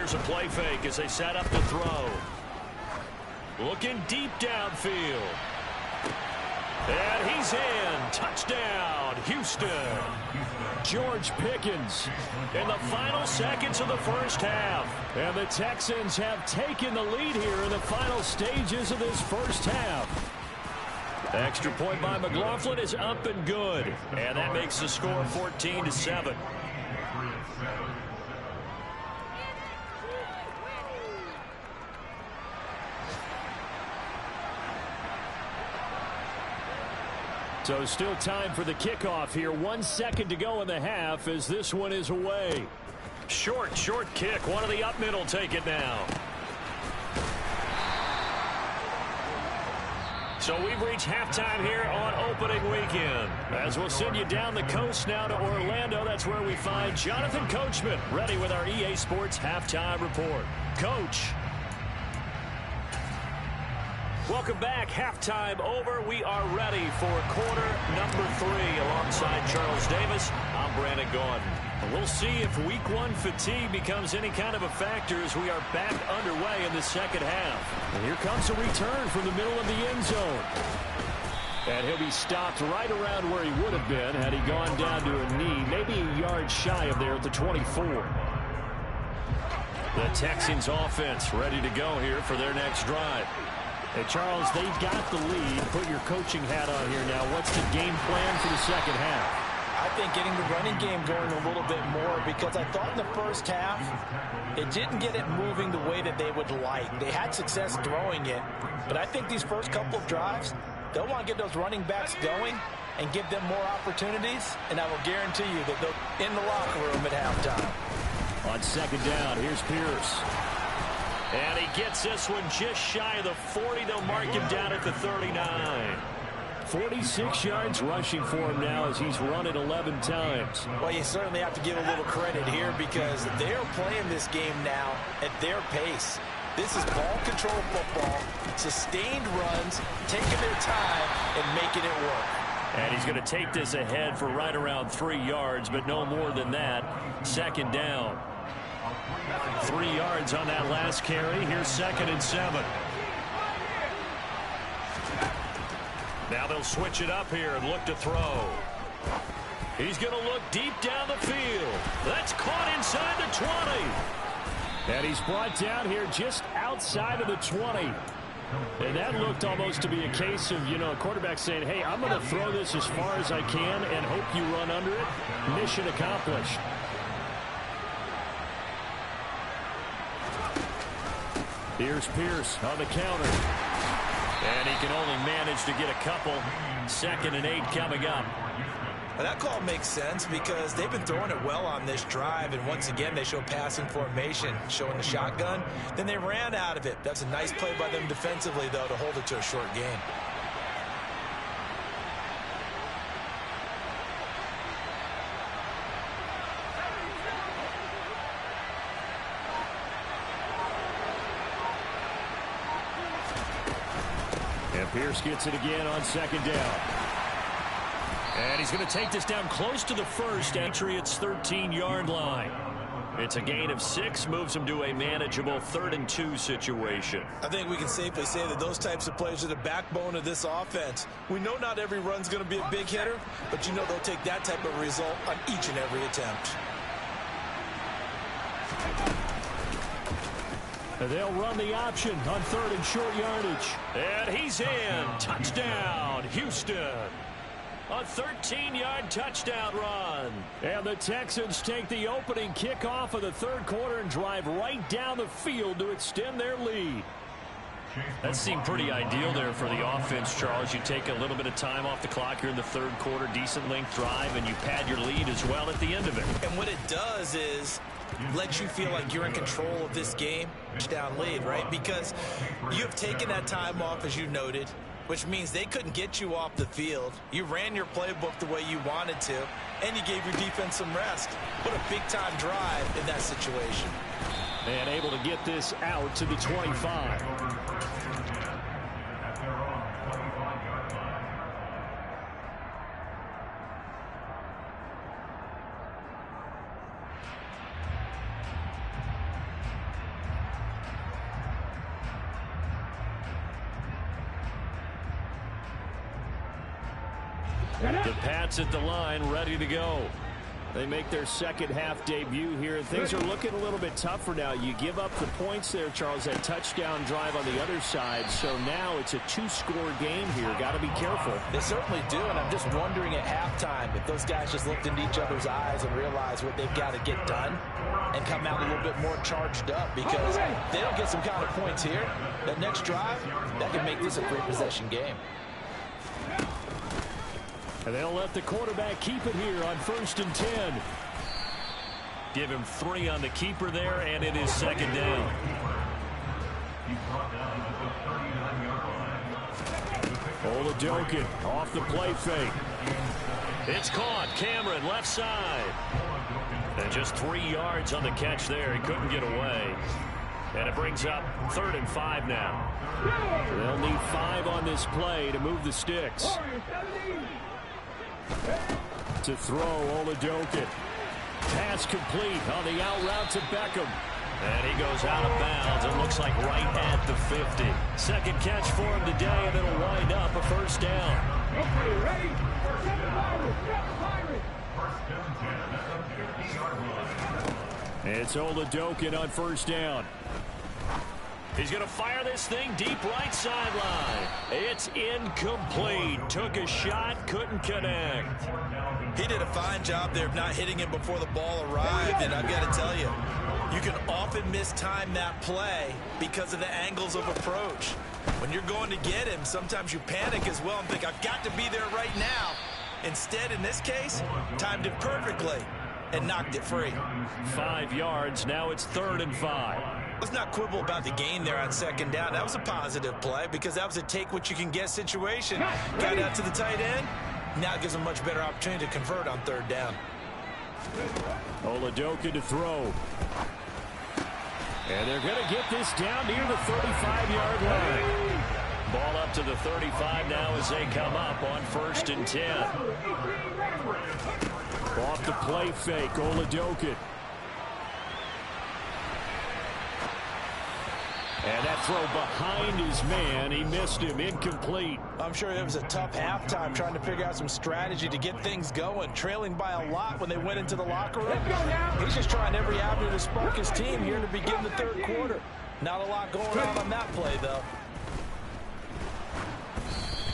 Here's a play fake as they set up to throw. Looking deep downfield. And he's in. Touchdown, Houston. George Pickens in the final seconds of the first half. And the Texans have taken the lead here in the final stages of this first half. Extra point by McLaughlin is up and good. And that makes the score 14-7. So still time for the kickoff here. 1 second to go in the half as this one is away. Short kick. One of the up middle take it now. So we've reached halftime here on opening weekend. As we'll send you down the coast now to Orlando. That's where we find Jonathan Coachman ready with our EA Sports halftime report. Coach. Welcome back. Halftime over. We are ready for quarter number 3 alongside Charles Davis. I'm Brandon Gordon. We'll see if week 1 fatigue becomes any kind of a factor as we are back underway in the second half. And here comes a return from the middle of the end zone. And he'll be stopped right around where he would have been had he gone down to a knee, maybe a yard shy of there at the 24. The Texans offense ready to go here for their next drive. Hey, Charles, they've got the lead. Put your coaching hat on here now. What's the game plan for the second half? I think getting the running game going a little bit more, because I thought in the first half it didn't get it moving the way that they would like. They had success throwing it, but I think these first couple of drives, they'll want to get those running backs going and give them more opportunities, and I will guarantee you that they'll in the locker room at halftime. On second down, here's Pierce. And he gets this one just shy of the 40. They'll mark him down at the 39. 46 yards rushing for him now as he's run it 11 times. Well, you certainly have to give a little credit here because they're playing this game now at their pace. This is ball control football, sustained runs, taking their time and making it work. And he's going to take this ahead for right around 3 yards, but no more than that. Second down. 3 yards on that last carry. Here's 2nd and 7. Now they'll switch it up here and look to throw. He's going to look deep down the field. That's caught inside the 20. And he's brought down here just outside of the 20. And that looked almost to be a case of, a quarterback saying, hey, I'm going to throw this as far as I can and hope you run under it. Mission accomplished. Here's Pierce on the counter. And he can only manage to get a couple. 2nd and 8 coming up. Well, that call makes sense because they've been throwing it well on this drive, and once again they show passing formation, showing the shotgun. Then they ran out of it. That's a nice play by them defensively, though, to hold it to a short gain. And Pierce gets it again on 2nd down. And he's going to take this down close to the first. Patriots 13-yard line. It's a gain of 6, moves him to a manageable 3rd and 2 situation. I think we can safely say that those types of plays are the backbone of this offense. We know not every run's going to be a big hitter, but they'll take that type of result on each and every attempt. They'll run the option on 3rd and short yardage. And he's in. Touchdown, Houston. A 13-yard touchdown run. And the Texans take the opening kickoff of the 3rd quarter and drive right down the field to extend their lead. That seemed pretty ideal there for the offense, Charles. You take a little bit of time off the clock here in the 3rd quarter, decent length drive, and you pad your lead as well at the end of it. And what it does is let you feel like you're in control of this game. Touchdown lead, right? Because you have taken that time off, as you noted, which means they couldn't get you off the field. You ran your playbook the way you wanted to, and you gave your defense some rest. What a big-time drive in that situation. And able to get this out to the 25. The Pats at the line, ready to go. They make their second half debut here, and things are looking a little bit tougher now. You give up the points there, Charles, that touchdown drive on the other side. So now it's a two-score game here. Got to be careful. They certainly do, and I'm just wondering at halftime if those guys just looked into each other's eyes and realized what they've got to get done and come out a little bit more charged up, because they don't get some kind of points here. That next drive, that can make this a three-possession game. And they'll let the quarterback keep it here on 1st and 10. Give him 3 on the keeper there, and it is second down. Oladokin off the play fake. It's caught. Cameron left side. And just 3 yards on the catch there. He couldn't get away. And it brings up 3rd and 5 now. They'll need 5 on this play to move the sticks. To throw, Oladokin. Pass complete on the out route to Beckham. And he goes out of bounds. It looks like right at the 50. Second catch for him today, and it'll wind up a 1st down. Okay, ready? It's Oladokin on 1st down. He's going to fire this thing deep right sideline. It's incomplete. Took a shot, couldn't connect. He did a fine job there of not hitting him before the ball arrived, and I've got to tell you, you can often mistime that play because of the angles of approach. When you're going to get him, sometimes you panic as well and think, I've got to be there right now. Instead, in this case, timed it perfectly and knocked it free. 5 yards. Now it's 3rd and 5. Let's not quibble about the gain there on 2nd down. That was a positive play because that was a take-what-you-can-get situation. Got out to the tight end. Now it gives them a much better opportunity to convert on 3rd down. Oladokin to throw. And they're going to get this down near the 35-yard line. Ball up to the 35 now as they come up on 1st and 10. Off the play fake, Oladokin. And that throw behind his man. He missed him. Incomplete. I'm sure it was a tough halftime trying to figure out some strategy to get things going. Trailing by a lot when they went into the locker room. He's just trying every avenue to spark his team here to begin the 3rd quarter. Not a lot going on that play, though.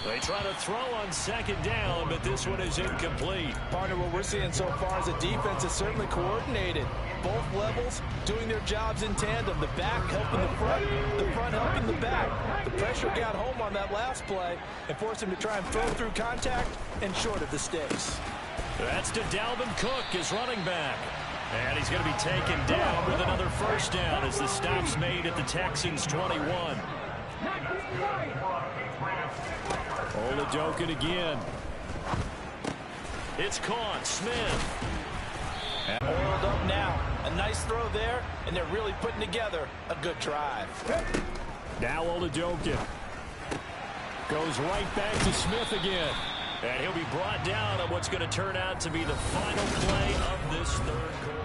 They try to throw on 2nd down, but this one is incomplete. Partner, what we're seeing so far is a defense is certainly coordinated. Both levels doing their jobs in tandem. The back helping the front helping the back. The pressure got home on that last play and forced him to try and throw through contact and short of the sticks. That's to Dalvin Cook, his running back. And he's going to be taken down with another 1st down as the stop's made at the Texans' 21. Oladokin again. It's caught. Smith. Oiled up now. A nice throw there, and they're really putting together a good drive. Now Oladokin goes right back to Smith again. And he'll be brought down on what's going to turn out to be the final play of this 3rd quarter.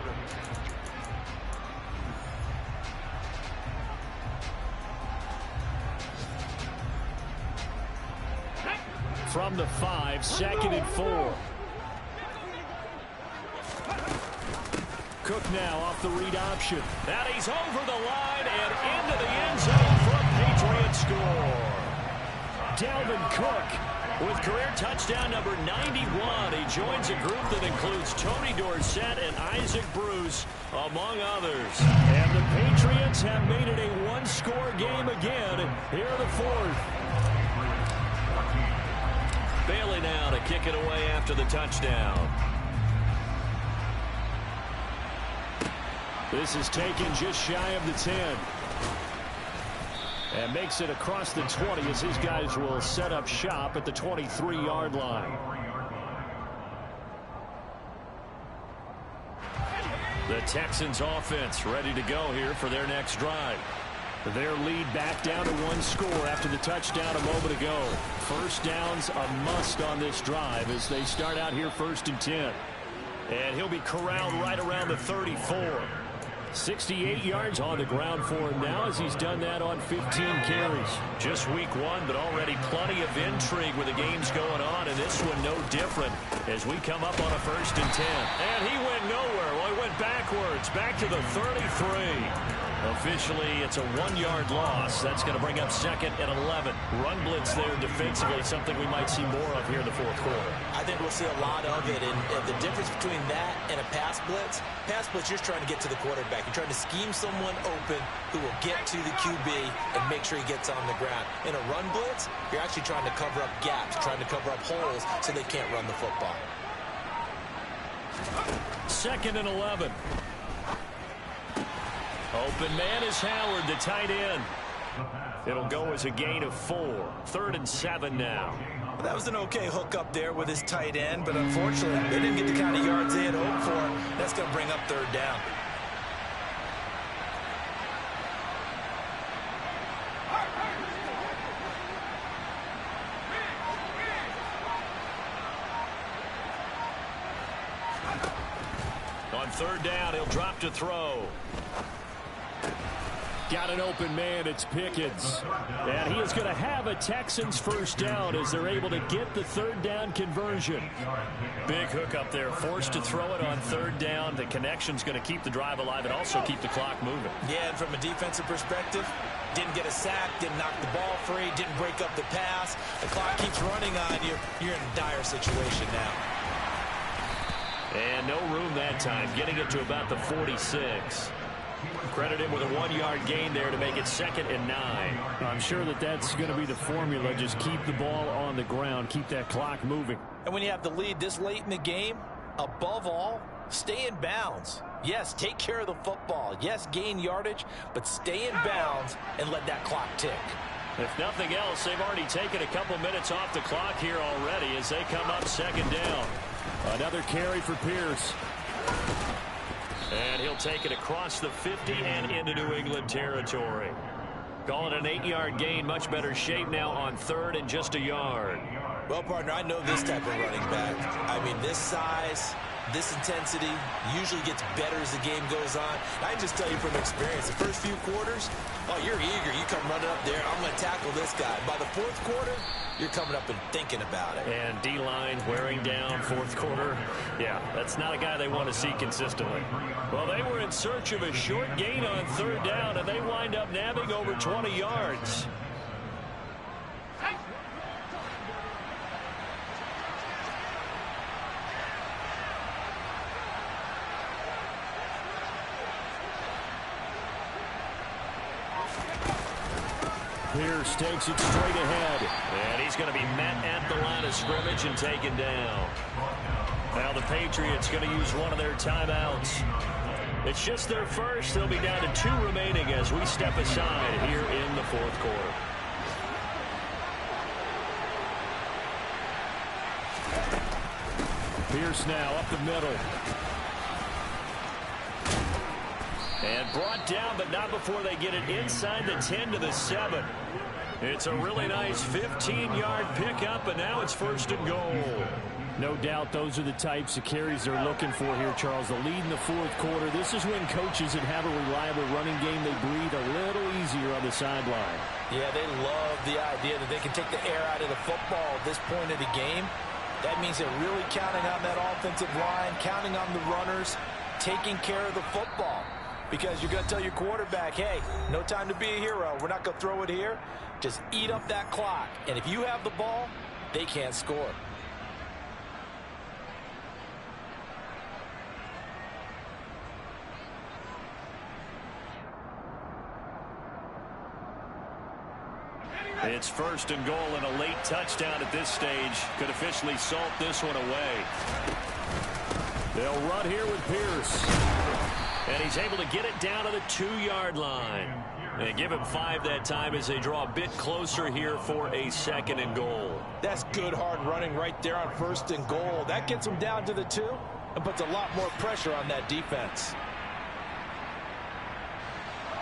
From the 5, 2nd and 4. Cook now off the read option. And he's over the line and into the end zone for a Patriot score. Dalvin Cook with career touchdown number 91. He joins a group that includes Tony Dorsett and Isaac Bruce, among others. And the Patriots have made it a 1-score game again here in the 4th. Bailey now to kick it away after the touchdown. This is taken just shy of the 10. And makes it across the 20 as his guys will set up shop at the 23-yard line. The Texans offense ready to go here for their next drive. Their lead back down to 1 score after the touchdown a moment ago. 1st down's a must on this drive as they start out here 1st and 10. And he'll be corralled right around the 34. 68 yards on the ground for him now as he's done that on 15 carries. Just week one, but already plenty of intrigue with the games going on, and this one no different as we come up on a 1st and 10. And he went nowhere. Well, he went backwards, back to the 33. Officially, it's a 1-yard loss. That's going to bring up 2nd and 11. Run blitz there defensively, something we might see more of here in the 4th quarter. I think we'll see a lot of it, and the difference between that and a pass blitz, you're trying to get to the quarterback. You're trying to scheme someone open who will get to the QB and make sure he gets on the ground. In a run blitz, you're actually trying to cover up gaps, trying to cover up holes so they can't run the football. 2nd and 11. Open man is Howard, the tight end. It'll go as a gain of 4. 3rd and 7 now. That was an okay hook up there with his tight end, but unfortunately, they didn't get the kind of yards they had hoped for. That's going to bring up 3rd down. On 3rd down, he'll drop to throw. Got an open man. It's Pickens. And he is going to have a Texans 1st down as they're able to get the 3rd down conversion. Big hook up there. Forced to throw it on 3rd down. The connection's going to keep the drive alive and also keep the clock moving. Yeah, and from a defensive perspective, didn't get a sack, didn't knock the ball free, didn't break up the pass. The clock keeps running on you. You're in a dire situation now. And no room that time. Getting it to about the 46. Credit him with a 1-yard gain there to make it 2nd and 9. I'm sure that's going to be the formula. Just keep the ball on the ground. Keep that clock moving. And when you have the lead this late in the game, above all, stay in bounds. Yes, take care of the football. Yes, gain yardage, but stay in bounds and let that clock tick. If nothing else, they've already taken a couple minutes off the clock here already as they come up 2nd down. Another carry for Pierce. And he'll take it across the 50 and into New England territory. Call it an 8-yard gain. Much better shape now on 3rd and just a yard. Well, partner, I know this type of running back. I mean, this size, this intensity usually gets better as the game goes on. And I just tell you from experience, the first few quarters, oh, you're eager. You come running up there. I'm going to tackle this guy. By the 4th quarter, you're coming up and thinking about it. And D-line wearing down 4th quarter. Yeah, that's not a guy they want to see consistently. Well, they were in search of a short gain on 3rd down, and they wind up nabbing over 20 yards. Pierce takes it straight ahead. And he's going to be met at the line of scrimmage and taken down. Now the Patriots going to use one of their timeouts. It's just their first. They'll be down to 2 remaining as we step aside here in the 4th quarter. Pierce now up the middle. And brought down, but not before they get it inside the 10 to the 7. It's a really nice 15-yard pickup, and now it's 1st and goal. No doubt those are the types of carries they're looking for here, Charles. The lead in the 4th quarter. This is when coaches that have a reliable running game, they breathe a little easier on the sideline. Yeah, they love the idea that they can take the air out of the football at this point of the game. That means they're really counting on that offensive line, counting on the runners, taking care of the football. Because you're going to tell your quarterback, hey, no time to be a hero. We're not going to throw it here. Just eat up that clock. And if you have the ball, they can't score. It's 1st and goal, and a late touchdown at this stage could officially salt this one away. They'll run here with Pierce. And he's able to get it down to the 2-yard line. And give him 5 that time as they draw a bit closer here for a 2nd and goal. That's good hard running right there on 1st and goal. That gets them down to the 2 and puts a lot more pressure on that defense.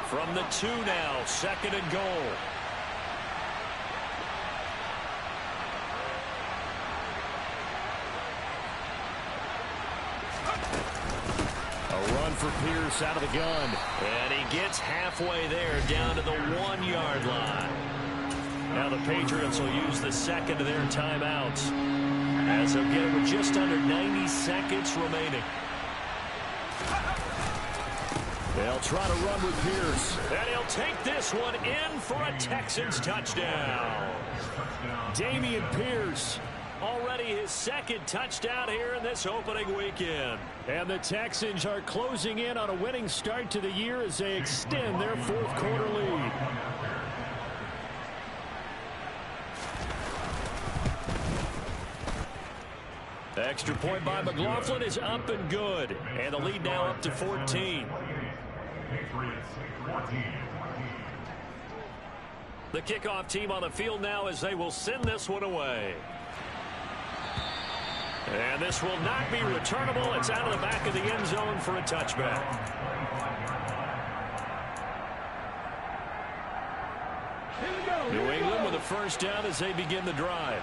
From the 2 now, 2nd and goal. A run run for Pierce out of the gun. And he gets halfway there, down to the 1-yard line. Now the Patriots will use the second of their timeouts, as they'll get it with just under 90 seconds remaining. They'll try to run with Pierce. And he'll take this one in for a Texans touchdown. Dameon Pierce. Already his second touchdown here in this opening weekend. And the Texans are closing in on a winning start to the year as they extend their fourth quarter lead. The extra point by McLaughlin is up and good. And the lead now up to 14. The kickoff team on the field now as they will send this one away. And this will not be returnable. It's out of the back of the end zone for a touchback. New England with a first down as they begin the drive.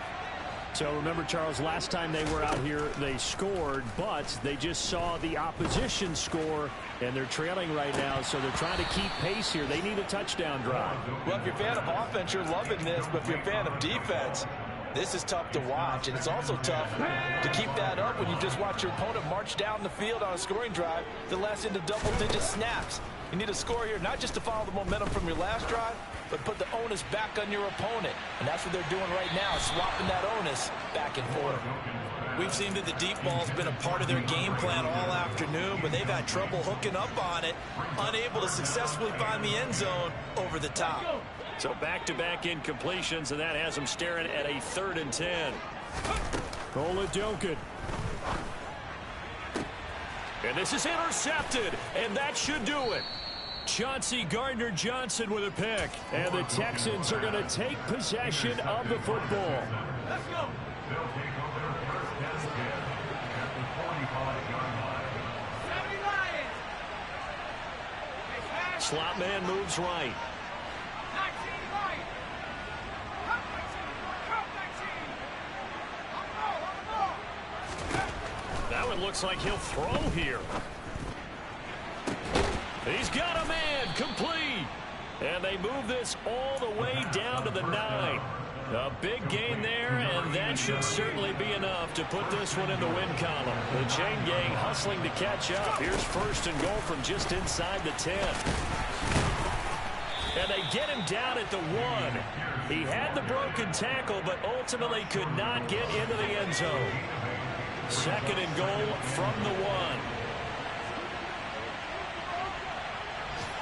So remember, Charles, last time they were out here, they scored, but they just saw the opposition score, and they're trailing right now, so they're trying to keep pace here. They need a touchdown drive. Well, if you're a fan of offense, you're loving this, but if you're a fan of defense, this is tough to watch, and it's also tough to keep that up when you just watch your opponent march down the field on a scoring drive that lasts into double-digit snaps. You need a score here, not just to follow the momentum from your last drive, but put the onus back on your opponent. And that's what they're doing right now, swapping that onus back and forth. We've seen that the deep ball's been a part of their game plan all afternoon, but they've had trouble hooking up on it, unable to successfully find the end zone over the top. So back-to-back incompletions, and that has them staring at a 3rd and 10. Oladokun. And this is intercepted, and that should do it. Chauncey Gardner-Johnson with a pick. And the Texans are going to take possession of the football. Let's go. Slot man moves right. Now it looks like he'll throw here. He's got a man, complete. And they move this all the way down to the 9. A big gain there, and that should certainly be enough to put this one in the win column. The chain gang hustling to catch up. Here's 1st and goal from just inside the 10. And they get him down at the 1. He had the broken tackle, but ultimately could not get into the end zone. 2nd and goal from the 1.